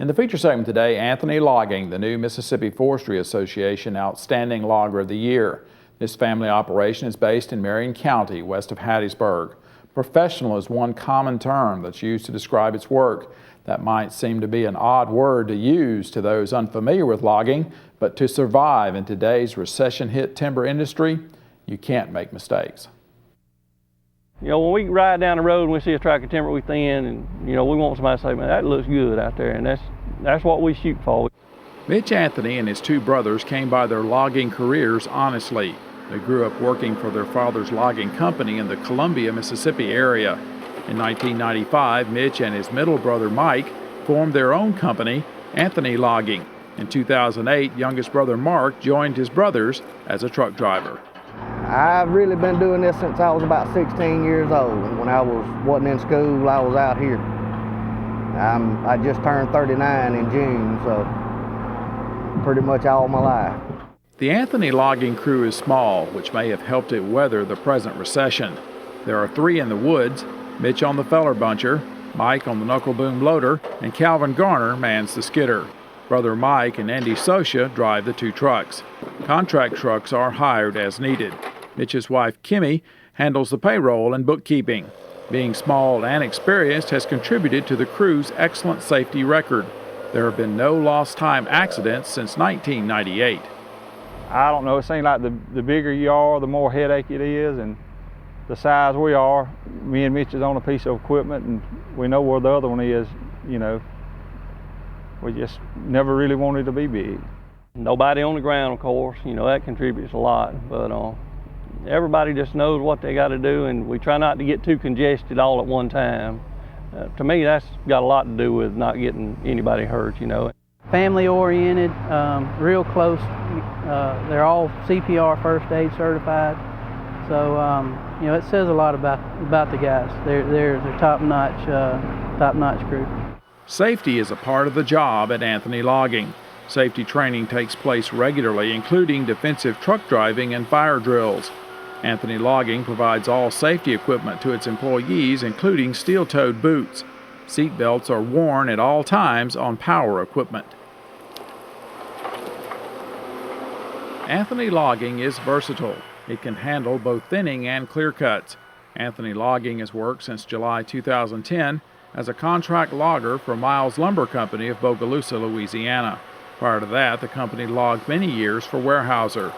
In the feature segment today, Anthony Logging, the new Mississippi Forestry Association Outstanding Logger of the Year. This family operation is based in Marion County, west of Hattiesburg. Professional is one common term that's used to describe its work. That might seem to be an odd word to use to those unfamiliar with logging, but to survive in today's recession-hit timber industry, you can't make mistakes. You know, when we ride down the road and we see a tract of timber we thin, and we want somebody to say, man, that looks good out there, and that's what we shoot for. Mitch Anthony and his two brothers came by their logging careers honestly. They grew up working for their father's logging company in the Columbia, Mississippi area. In 1995, Mitch and his middle brother Mike formed their own company, Anthony Logging. In 2008, youngest brother Mark joined his brothers as a truck driver. I've really been doing this since I was about 16 years old. When I wasn't in school, I was out here. I just turned 39 in June, so pretty much all my life. The Anthony Logging crew is small, which may have helped it weather the present recession. There are three in the woods: Mitch on the feller buncher, Mike on the knuckle boom loader, and Calvin Garner mans the skidder. Brother Mike and Andy Sosha drive the two trucks. Contract trucks are hired as needed. Mitch's wife, Kimmy, handles the payroll and bookkeeping. Being small and experienced has contributed to the crew's excellent safety record. There have been no lost time accidents since 1998. I don't know, it seems like the bigger you are, the more headache it is, and the size we are, me and Mitch is on a piece of equipment and we know where the other one is, we just never really wanted to be big. Nobody on the ground, of course, that contributes a lot, but everybody just knows what they got to do, and we try not to get too congested all at one time. To me, that's got a lot to do with not getting anybody hurt, Family oriented, real close. They're all CPR first aid certified. So, it says a lot about the guys. They're top-notch crew. Safety is a part of the job at Anthony Logging. Safety training takes place regularly, including defensive truck driving and fire drills. Anthony Logging provides all safety equipment to its employees, including steel-toed boots. Seat belts are worn at all times on power equipment. Anthony Logging is versatile. It can handle both thinning and clear cuts. Anthony Logging has worked since July 2010 as a contract logger for Miles Lumber Company of Bogalusa, Louisiana. Prior to that, the company logged many years for Weyerhaeuser.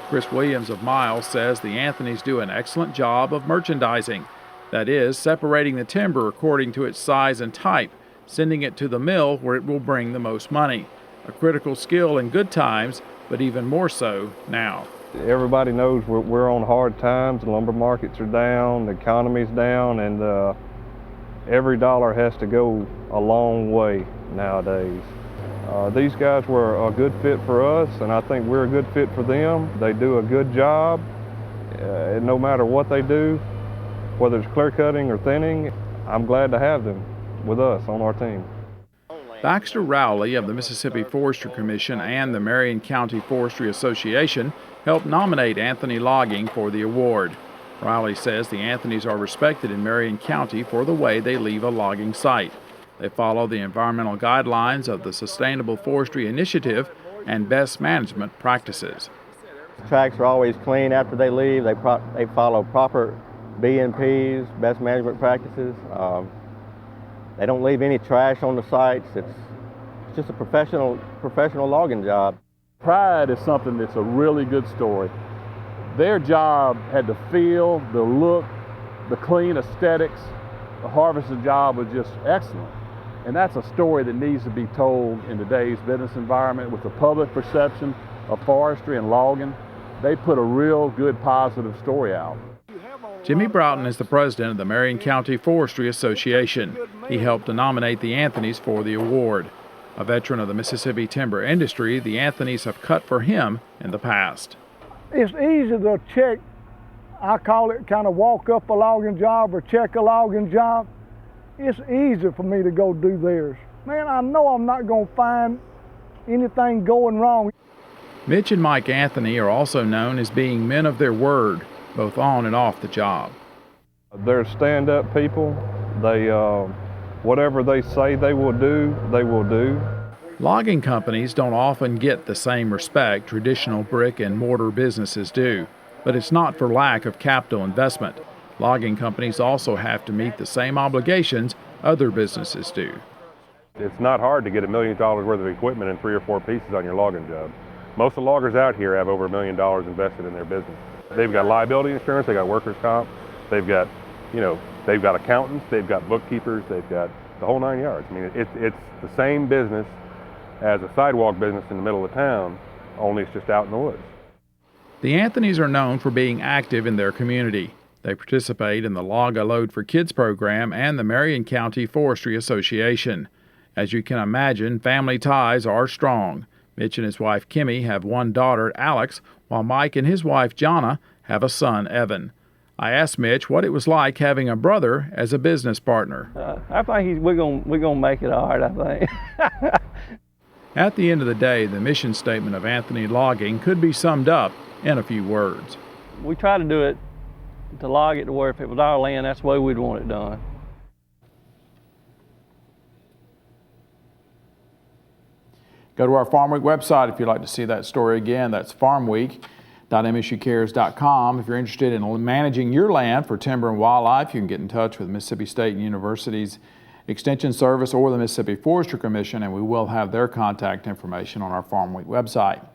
Chris Williams of Miles says the Anthonys do an excellent job of merchandising. That is, separating the timber according to its size and type, sending it to the mill where it will bring the most money. A critical skill in good times, but even more so now. Everybody knows we're on hard times. The lumber markets are down, the economy's down, and every dollar has to go a long way nowadays. These guys were a good fit for us, and I think we're a good fit for them. They do a good job, and no matter what they do, whether it's clear cutting or thinning, I'm glad to have them with us on our team. Baxter Rowley of the Mississippi Forestry Commission and the Marion County Forestry Association helped nominate Anthony Logging for the award. Rowley says the Anthonys are respected in Marion County for the way they leave a logging site. They follow the environmental guidelines of the Sustainable Forestry Initiative and best management practices. Tracks are always clean after they leave. They follow proper B&Ps, best management practices. They don't leave any trash on the sites. It's just a professional logging job. Pride is something that's a really good story. Their job had the feel, the look, the clean aesthetics. The harvesting job was just excellent. And that's a story that needs to be told in today's business environment with the public perception of forestry and logging. They put a real good positive story out. Jimmy Broughton is the president of the Marion County Forestry Association. He helped to nominate the Anthonys for the award. A veteran of the Mississippi timber industry, the Anthonys have cut for him in the past. It's easy to check, I call it kind of walk up a logging job or check a logging job. It's easy for me to go do theirs. Man, I know I'm not going to find anything going wrong. Mitch and Mike Anthony are also known as being men of their word, both on and off the job. They're stand-up people. They, whatever they say they will do, they will do. Logging companies don't often get the same respect traditional brick and mortar businesses do, but it's not for lack of capital investment. Logging companies also have to meet the same obligations other businesses do. It's not hard to get $1 million worth of equipment and 3 or 4 pieces on your logging job. Most of the loggers out here have over $1 million invested in their business. They've got liability insurance, they've got workers' comp, they've got, they've got accountants, they've got bookkeepers, they've got the whole 9 yards. I mean, it's the same business as a sidewalk business in the middle of town, only it's just out in the woods. The Anthonys are known for being active in their community. They participate in the Log a Load for Kids program and the Marion County Forestry Association. As you can imagine, family ties are strong. Mitch and his wife Kimmy have one daughter, Alex, while Mike and his wife Jonna have a son, Evan. I asked Mitch what it was like having a brother as a business partner. I think we're gonna make it all right, I think. At the end of the day, the mission statement of Anthony Logging could be summed up in a few words. We try to do it to log it to where if it was our land, that's the way we'd want it done. Go to our Farmweek website if you'd like to see that story again. That's farmweek.msucares.com. If you're interested in managing your land for timber and wildlife, you can get in touch with Mississippi State University's Extension Service or the Mississippi Forestry Commission, and we will have their contact information on our Farmweek website.